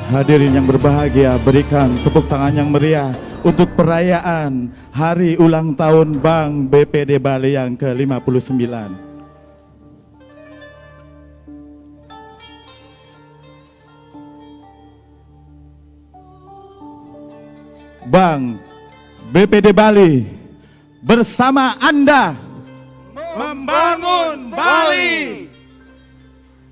Hadirin yang berbahagia, berikan tepuk tangan yang meriah untuk perayaan Hari Ulang Tahun Bank BPD Bali yang ke-59. Bank BPD Bali bersama Anda membangun Bali.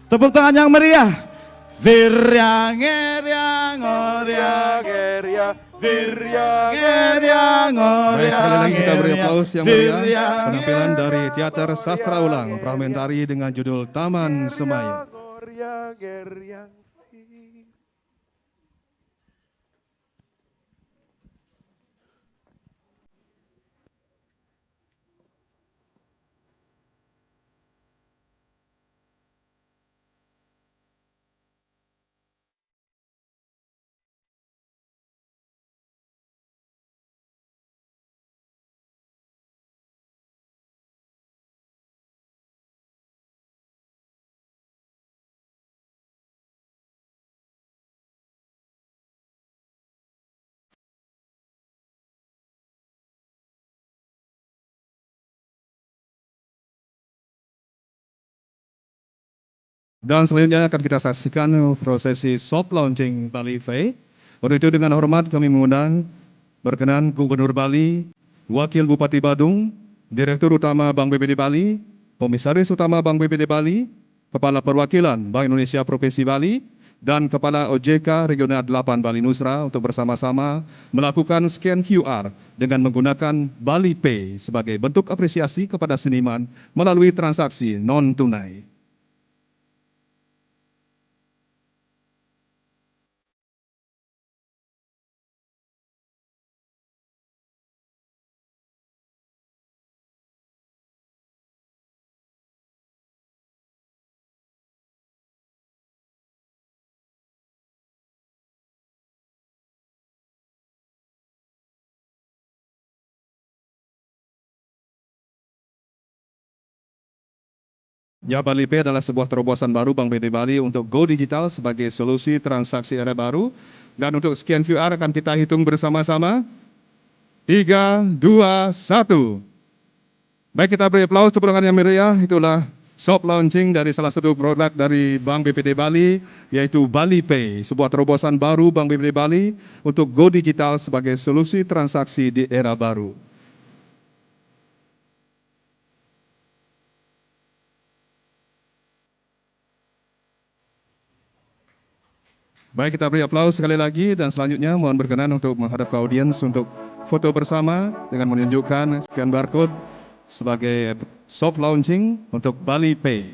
Tepuk tangan yang meriah. Ziryang eryang oryang eryang ziryang eryang oryang. Baik, sekali lagi kita beri aplaus yang meriah penampilan dari teater sastra ulang Pramentari dengan judul Taman Semaya. Dan selanjutnya akan kita saksikan prosesi soft launching Bali Fair. Untuk itu dengan hormat kami mengundang berkenan Gubernur Bali, Wakil Bupati Badung, Direktur Utama Bank BPD Bali, Komisaris Utama Bank BPD Bali, Kepala Perwakilan Bank Indonesia Provinsi Bali, dan Kepala OJK Regional 8 Bali Nusra untuk bersama-sama melakukan scan QR dengan menggunakan Bali Pay sebagai bentuk apresiasi kepada seniman melalui transaksi non-tunai. Ya, Bali Pay adalah sebuah terobosan baru Bank BPD Bali untuk Go Digital sebagai solusi transaksi era baru. Dan untuk scan QR akan kita hitung bersama-sama. 3, 2, 1. Baik, kita beri aplaus tepuk tangan yang meriah. Itulah soft launching dari salah satu produk dari Bank BPD Bali, yaitu Bali Pay, sebuah terobosan baru Bank BPD Bali untuk Go Digital sebagai solusi transaksi di era baru. Baik, kita beri aplaus sekali lagi dan selanjutnya mohon berkenan untuk menghadap ke audiens untuk foto bersama dengan menunjukkan scan barcode sebagai soft launching untuk Bali Pay.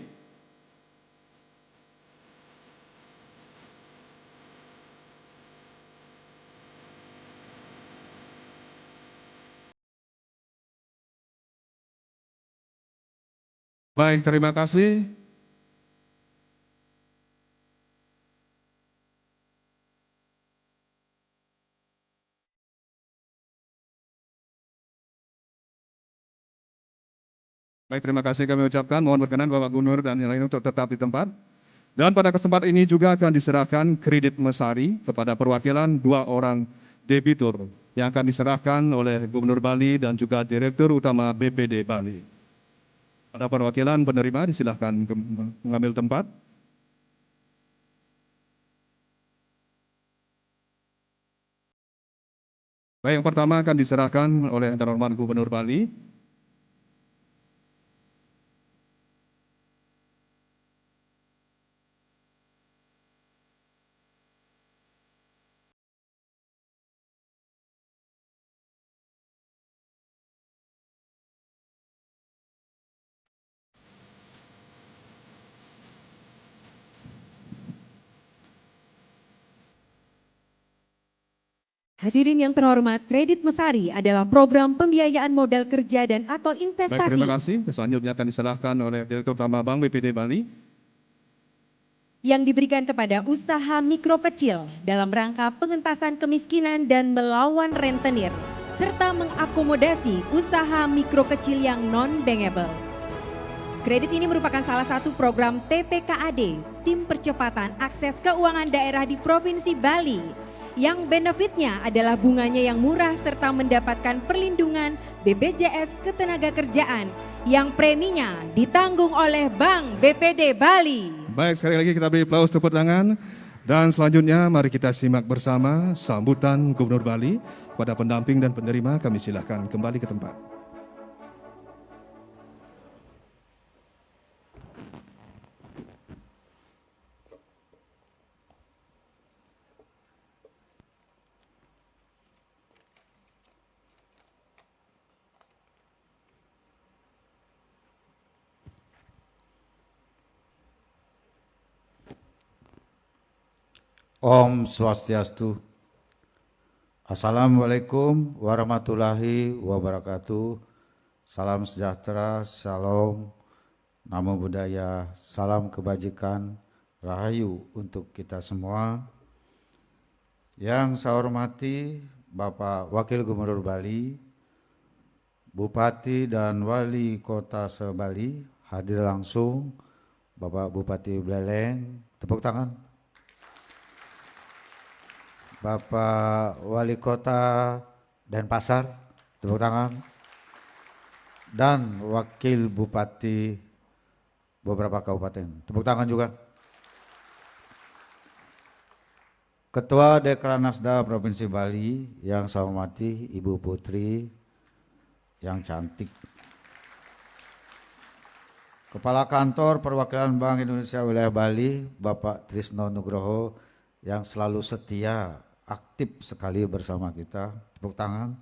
Baik, terima kasih. Baik, terima kasih kami ucapkan. Mohon berkenan Bapak Gubernur dan yang lain untuk tetap di tempat. Dan pada kesempatan ini juga akan diserahkan kredit mesari kepada perwakilan 2 orang debitur yang akan diserahkan oleh Gubernur Bali dan juga Direktur Utama BPD Bali. Pada perwakilan penerima disilahkan mengambil tempat. Baik, yang pertama akan diserahkan oleh yang terhormat Gubernur Bali. Hadirin yang terhormat, Kredit Mesari adalah program pembiayaan modal kerja dan atau investasi. Baik, terima kasih. Selanjutnya akan diserahkan oleh Direktur Utama Bank BPD Bali yang diberikan kepada usaha mikro kecil dalam rangka pengentasan kemiskinan dan melawan rentenir, serta mengakomodasi usaha mikro kecil yang non-bankable. Kredit ini merupakan salah satu program TPKAD, Tim Percepatan Akses Keuangan Daerah di Provinsi Bali, yang benefitnya adalah bunganya yang murah serta mendapatkan perlindungan BPJS Ketenagakerjaan yang preminya ditanggung oleh Bank BPD Bali. Baik, sekali lagi kita beri aplaus tepuk tangan. Dan selanjutnya mari kita simak bersama sambutan Gubernur Bali kepada pendamping dan penerima. Kami silakan kembali ke tempat. Om Swastiastu. Assalamualaikum warahmatullahi wabarakatuh. Salam sejahtera, shalom, namo buddhaya, salam kebajikan, rahayu untuk kita semua. Yang saya hormati Bapak Wakil Gubernur Bali, Bupati dan Wali Kota se-Bali, hadir langsung Bapak Bupati Buleleng, tepuk tangan. Bapak Wali Kota Denpasar, tepuk tangan. Dan Wakil Bupati beberapa kabupaten, tepuk tangan juga. Ketua Dekranasda Provinsi Bali yang saya hormati Ibu Putri yang cantik. Kepala Kantor Perwakilan Bank Indonesia Wilayah Bali, Bapak Trisno Nugroho yang selalu setia, aktif sekali bersama kita, tepuk tangan.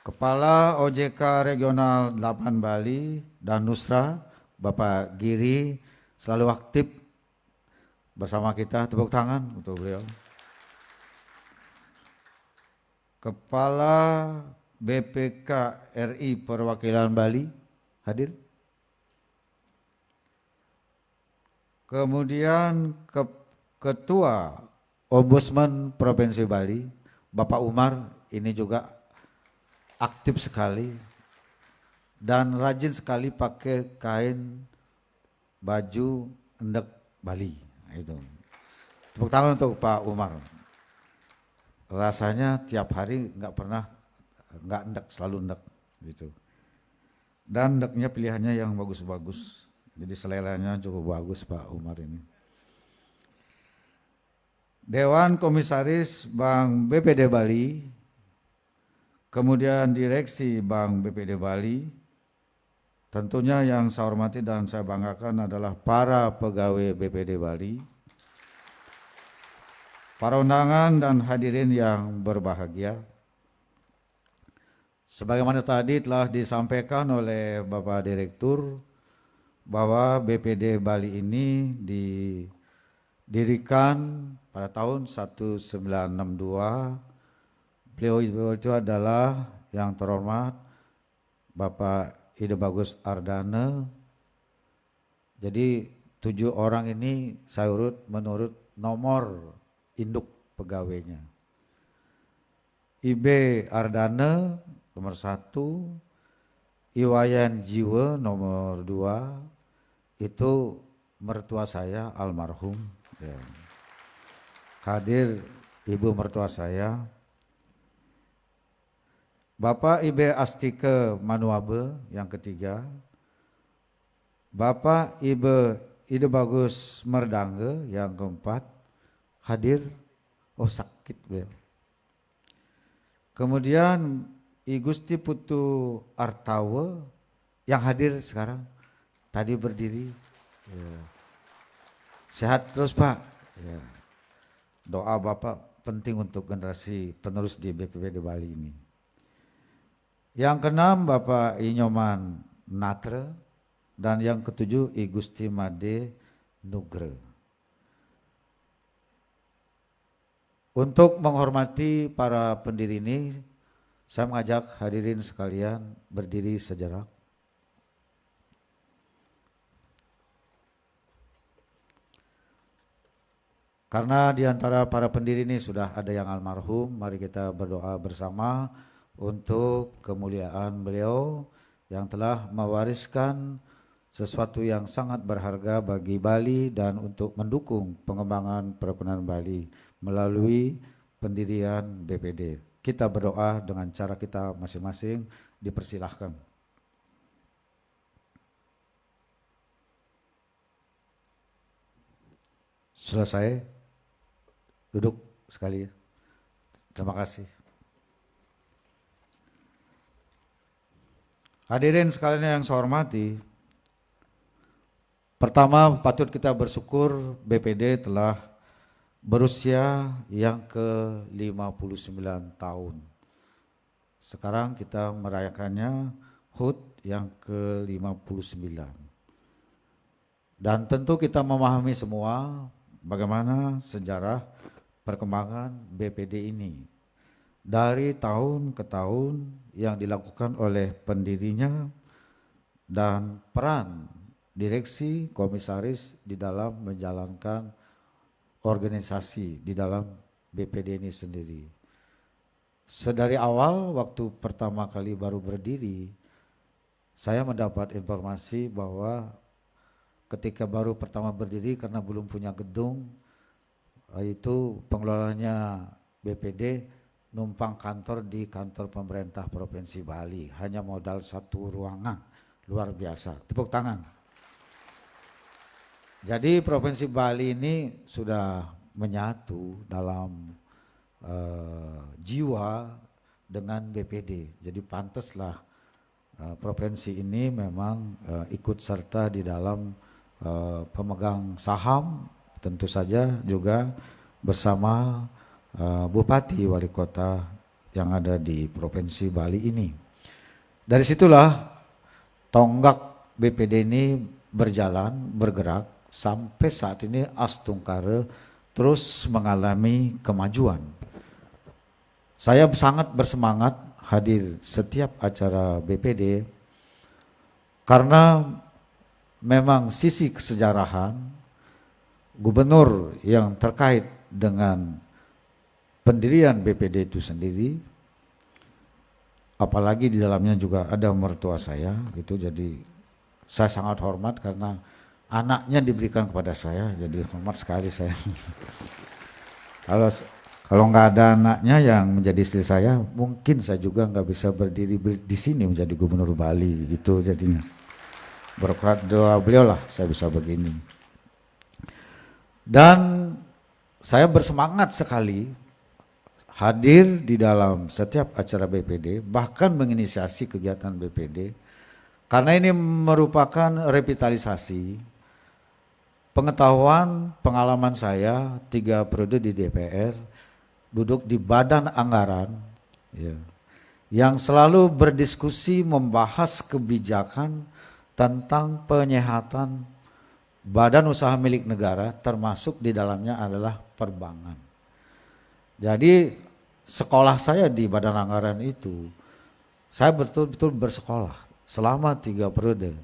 Kepala OJK Regional 8 Bali dan Nusra, Bapak Giri, selalu aktif bersama kita, tepuk tangan untuk beliau. Kepala BPK RI Perwakilan Bali, hadir. Kemudian Ketua Ombudsman Provinsi Bali, Bapak Umar, ini juga aktif sekali dan rajin sekali pakai kain baju endek Bali. Nah, itu. Tepuk tangan untuk Pak Umar. Rasanya tiap hari nggak endek, selalu endek gitu. Dan endeknya pilihannya yang bagus-bagus. Jadi seleranya cukup bagus Pak Umar ini. Dewan Komisaris Bank BPD Bali, kemudian Direksi Bank BPD Bali, tentunya yang saya hormati dan saya banggakan adalah para pegawai BPD Bali, para undangan dan hadirin yang berbahagia. Sebagaimana tadi telah disampaikan oleh Bapak Direktur bahwa BPD Bali ini didirikan pada tahun 1962. Beliau itu adalah yang terhormat Bapak Ide Bagus Ardana. Jadi 7 orang ini saya urut menurut nomor induk pegawainya. Ibe Ardana nomor 1, Iwayan Jiwa nomor 2, itu mertua saya almarhum. Ya. Hadir Ibu mertua saya. Bapak Ibe Astike Manuabe yang ketiga. Bapak Ibe Ide Bagus Merdangge yang keempat. Hadir, oh sakit beliau. Kemudian I Gusti Putu Artawe yang hadir sekarang. Tadi berdiri. Ya. Sehat terus Pak. Ya. Doa Bapak penting untuk generasi penerus di BPBD Bali ini. Yang keenam Bapak Inyoman Natre dan yang ketujuh I Gusti Made Nugre. Untuk menghormati para pendiri ini, saya mengajak hadirin sekalian berdiri sejenak. Karena di antara para pendiri ini sudah ada yang almarhum, mari kita berdoa bersama untuk kemuliaan beliau yang telah mewariskan sesuatu yang sangat berharga bagi Bali dan untuk mendukung pengembangan perekonomian Bali melalui pendirian BPD. Kita berdoa dengan cara kita masing-masing, dipersilahkan. Selesai? Duduk sekali. Terima kasih. Hadirin sekalian yang saya hormati, pertama patut kita bersyukur BPD telah berusia yang ke-59 tahun. Sekarang kita merayakannya HUT yang ke-59. Dan tentu kita memahami semua bagaimana sejarah perkembangan BPD ini. Dari tahun ke tahun yang dilakukan oleh pendirinya dan peran direksi komisaris di dalam menjalankan organisasi di dalam BPD ini sendiri. Sedari awal waktu pertama kali baru berdiri, saya mendapat informasi bahwa ketika baru pertama berdiri karena belum punya gedung, itu pengelolanya BPD numpang kantor di kantor pemerintah Provinsi Bali, hanya modal 1 ruangan, luar biasa, tepuk tangan. Jadi Provinsi Bali ini sudah menyatu dalam jiwa dengan BPD, jadi pantaslah provinsi ini memang ikut serta di dalam pemegang saham, tentu saja juga bersama Bupati Wali Kota yang ada di Provinsi Bali ini. Dari situlah tonggak BPD ini berjalan, bergerak sampai saat ini Astungkare terus mengalami kemajuan. Saya sangat bersemangat hadir setiap acara BPD karena memang sisi kesejarahan gubernur yang terkait dengan pendirian BPD itu sendiri, apalagi di dalamnya juga ada mertua saya, itu jadi saya sangat hormat karena anaknya diberikan kepada saya, jadi hormat sekali saya. Kalau nggak ada anaknya yang menjadi istri saya, mungkin saya juga nggak bisa berdiri di sini menjadi gubernur Bali, gitu jadinya. Berkat doa beliau lah saya bisa begini. Dan saya bersemangat sekali hadir di dalam setiap acara BPD, bahkan menginisiasi kegiatan BPD, karena ini merupakan revitalisasi pengetahuan, pengalaman saya 3 periode di DPR, duduk di badan anggaran, ya, yang selalu berdiskusi membahas kebijakan tentang penyehatan badan usaha milik negara, termasuk di dalamnya adalah perbankan. Jadi sekolah saya di badan anggaran itu, saya betul-betul bersekolah selama 3 periode.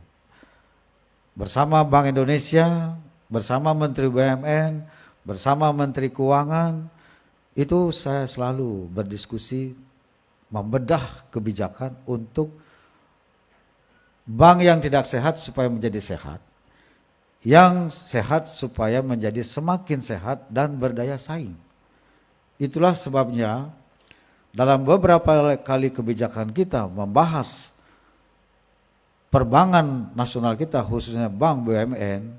Bersama Bank Indonesia, bersama Menteri BUMN, bersama Menteri Keuangan, itu saya selalu berdiskusi membedah kebijakan untuk bank yang tidak sehat supaya menjadi sehat, yang sehat supaya menjadi semakin sehat dan berdaya saing. Itulah sebabnya dalam beberapa kali kebijakan kita membahas perbankan nasional kita, khususnya Bank BUMN,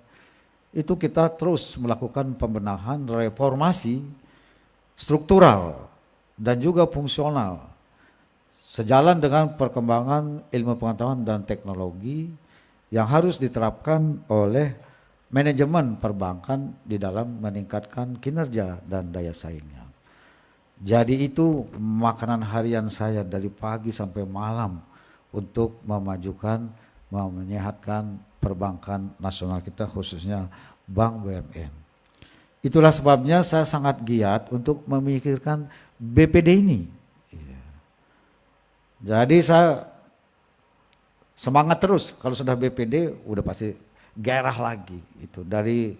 itu kita terus melakukan pembenahan, reformasi struktural dan juga fungsional sejalan dengan perkembangan ilmu pengetahuan dan teknologi yang harus diterapkan oleh manajemen perbankan di dalam meningkatkan kinerja dan daya saingnya. Jadi itu makanan harian saya dari pagi sampai malam untuk memajukan, menyehatkan perbankan nasional kita, khususnya Bank BUMN. Itulah sebabnya saya sangat giat untuk memikirkan BPD ini. Jadi saya semangat terus, kalau sudah BPD udah pasti gairah lagi itu, dari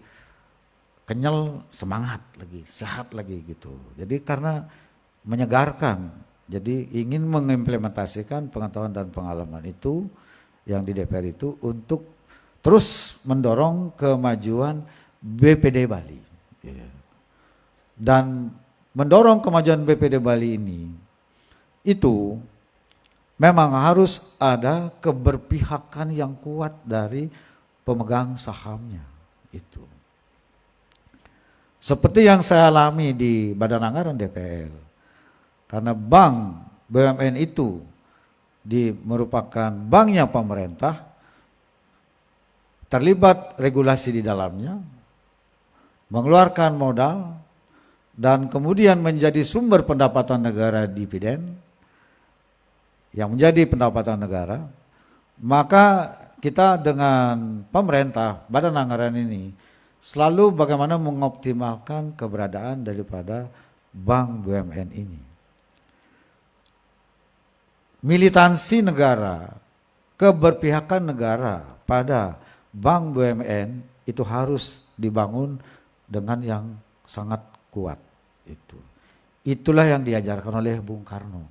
kenyal semangat lagi, sehat lagi gitu. Jadi karena menyegarkan, jadi ingin mengimplementasikan pengetahuan dan pengalaman itu yang di DPR itu untuk terus mendorong kemajuan BPD Bali. Ya. Dan mendorong kemajuan BPD Bali ini itu memang harus ada keberpihakan yang kuat dari pemegang sahamnya itu. Seperti yang saya alami di Badan Anggaran DPR. Karena bank BUMN itu merupakan banknya pemerintah, terlibat regulasi di dalamnya, mengeluarkan modal, dan kemudian menjadi sumber pendapatan negara dividen, yang menjadi pendapatan negara, maka kita dengan pemerintah, Badan Anggaran ini, selalu bagaimana mengoptimalkan keberadaan daripada bank BUMN ini. Militansi negara, keberpihakan negara pada bank BUMN itu harus dibangun dengan yang sangat kuat. Itulah yang diajarkan oleh Bung Karno.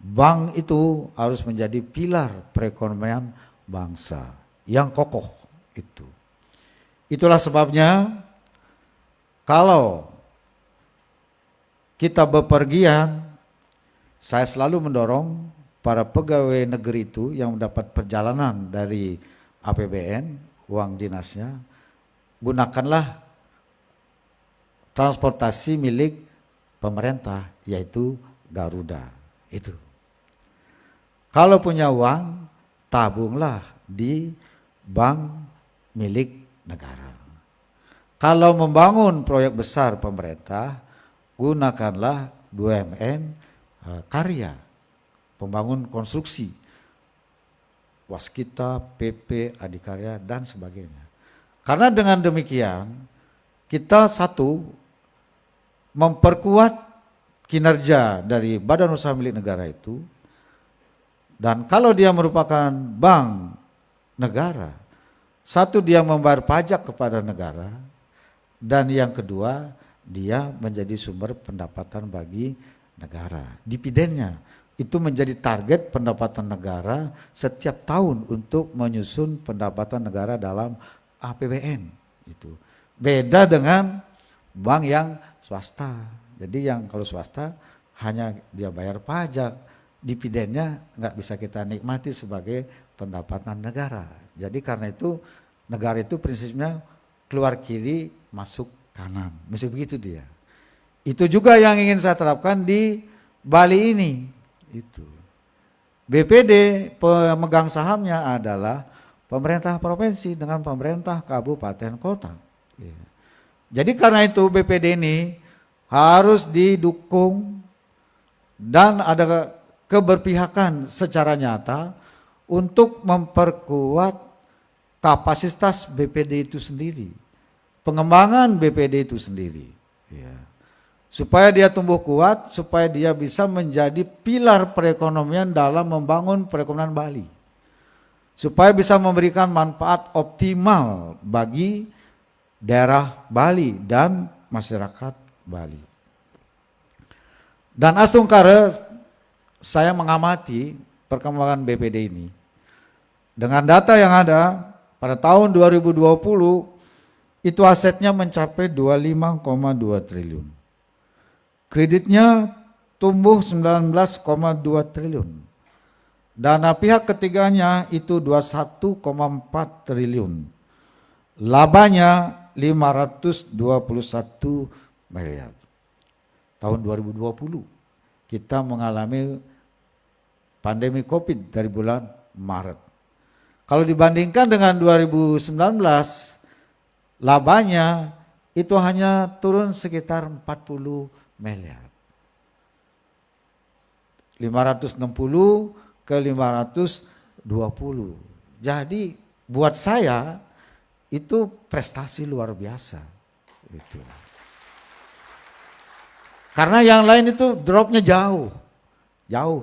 Bank itu harus menjadi pilar perekonomian bangsa yang kokoh itu. Itulah sebabnya kalau kita bepergian, saya selalu mendorong para pegawai negeri itu yang mendapat perjalanan dari APBN, uang dinasnya, gunakanlah transportasi milik pemerintah, yaitu Garuda. Itu. Kalau punya uang, tabunglah di bank milik negara. Kalau membangun proyek besar pemerintah, gunakanlah BUMN karya, pembangun konstruksi, Waskita, PP, Adikarya, dan sebagainya. Karena dengan demikian, kita satu, memperkuat kinerja dari badan usaha milik negara itu, dan kalau dia merupakan bank negara, satu, dia membayar pajak kepada negara, dan yang kedua, dia menjadi sumber pendapatan bagi negara. Dividennya itu menjadi target pendapatan negara setiap tahun untuk menyusun pendapatan negara dalam APBN. Itu beda dengan bank yang swasta. Jadi yang kalau swasta hanya dia bayar pajak, dividennya nggak bisa kita nikmati sebagai pendapatan negara. Jadi karena itu negara itu prinsipnya keluar kiri masuk kanan, mesti begitu dia. Itu juga yang ingin saya terapkan di Bali ini. Itu BPD pemegang sahamnya adalah pemerintah provinsi dengan pemerintah kabupaten kota. Jadi karena itu BPD ini harus didukung dan ada keberpihakan secara nyata untuk memperkuat kapasitas BPD itu sendiri, pengembangan BPD itu sendiri, ya. Supaya dia tumbuh kuat, supaya dia bisa menjadi pilar perekonomian dalam membangun perekonomian Bali, supaya bisa memberikan manfaat optimal bagi daerah Bali dan masyarakat Bali. Dan astungkara saya mengamati perkembangan BPD ini. Dengan data yang ada pada tahun 2020 itu asetnya mencapai 25,2 triliun. Kreditnya tumbuh 19,2 triliun. Dana pihak ketiganya itu 21,4 triliun. Labanya 521 miliar. Tahun 2020 kita mengalami pandemi Covid dari bulan Maret. Kalau dibandingkan dengan 2019, labanya itu hanya turun sekitar 40 miliar. 560 ke 520. Jadi buat saya itu prestasi luar biasa. Itu. Karena yang lain itu dropnya jauh. Jauh.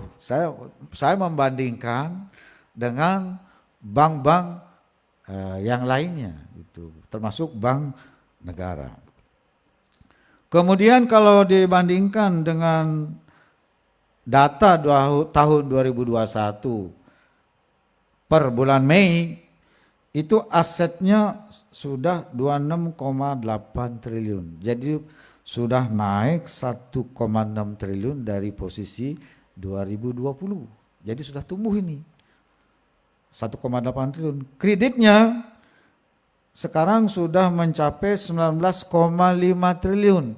Saya membandingkan dengan bank-bank yang lainnya itu, termasuk bank negara. Kemudian kalau dibandingkan dengan data tahun 2021, per bulan Mei itu asetnya sudah 26,8 triliun. Jadi sudah naik 1,6 triliun dari posisi 2020. Jadi sudah tumbuh ini 1,8 triliun. Kreditnya sekarang sudah mencapai 19,5 triliun.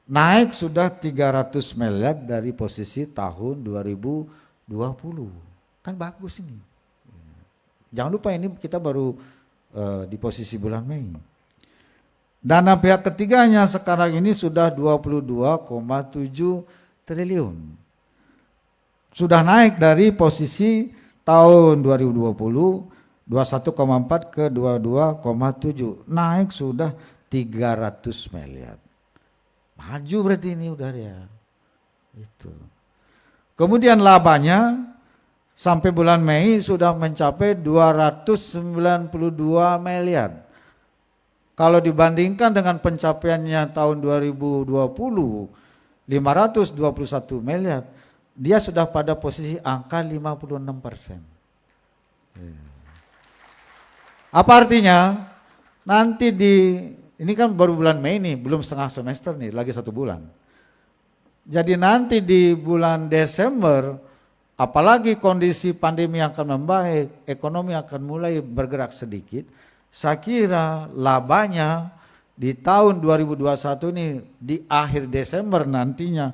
Naik sudah 300 miliar dari posisi tahun 2020. Kan bagus ini. Jangan lupa ini kita baru di posisi bulan Mei. Dana pihak ketiganya sekarang ini sudah 22,7 triliun. Sudah naik dari posisi tahun 2020 21,4 ke 22,7. Naik sudah 300 miliar. Maju berarti ini udah ya. Itu. Kemudian labanya sampai bulan Mei sudah mencapai 292 miliar. Kalau dibandingkan dengan pencapaiannya tahun 2020 521 miliar, dia sudah pada posisi angka 56%. Apa artinya? Nanti ini kan baru bulan Mei nih, belum setengah semester nih, lagi 1 bulan. Jadi nanti di bulan Desember, apalagi kondisi pandemi akan membaik, ekonomi akan mulai bergerak sedikit, saya kira labanya di tahun 2021 ini di akhir Desember nantinya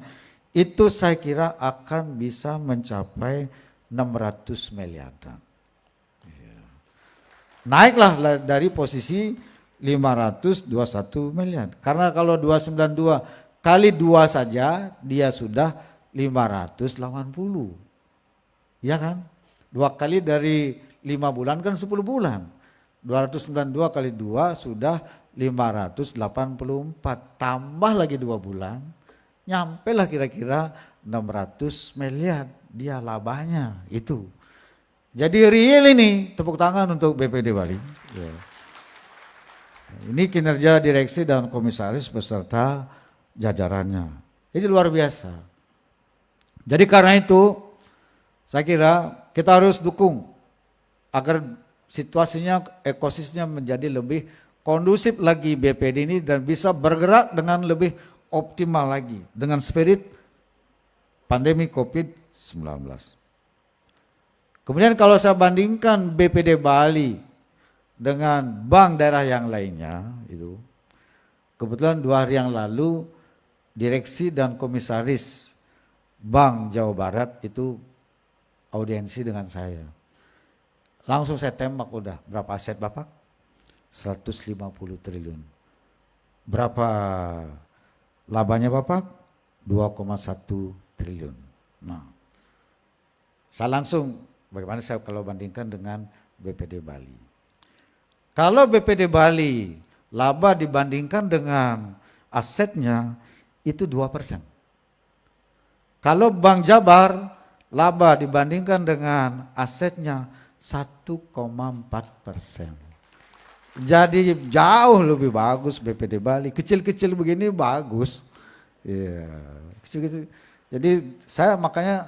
itu saya kira akan bisa mencapai 600 miliar. Naiklah dari posisi 521 miliar. Karena kalau 292 kali 2 saja dia sudah 580. Ya kan? 2 kali dari 5 bulan kan 10 bulan. 292 kali 2 sudah 584. Tambah lagi 2 bulan. Nyampe lah kira-kira 600 miliar dia labanya itu. Jadi real ini tepuk tangan untuk BPD Bali. Ya. Ini kinerja direksi dan komisaris beserta jajarannya. Ini luar biasa. Jadi karena itu saya kira kita harus dukung agar situasinya, ekosistemnya menjadi lebih kondusif lagi BPD ini dan bisa bergerak dengan lebih optimal lagi dengan spirit pandemi COVID-19. Kemudian kalau saya bandingkan BPD Bali dengan bank daerah yang lainnya itu, kebetulan 2 hari yang lalu direksi dan komisaris Bank Jawa Barat itu audiensi dengan saya. Langsung saya tembak udah, berapa aset Bapak? 150 triliun. Berapa labanya Bapak? 2,1 triliun. Nah, saya langsung bagaimana saya kalau bandingkan dengan BPD Bali. Kalau BPD Bali laba dibandingkan dengan asetnya itu 2%. Kalau Bank Jabar laba dibandingkan dengan asetnya 1,4%. Jadi jauh lebih bagus BPD Bali. Kecil-kecil begini bagus. Ya, kecil-kecil. Jadi saya makanya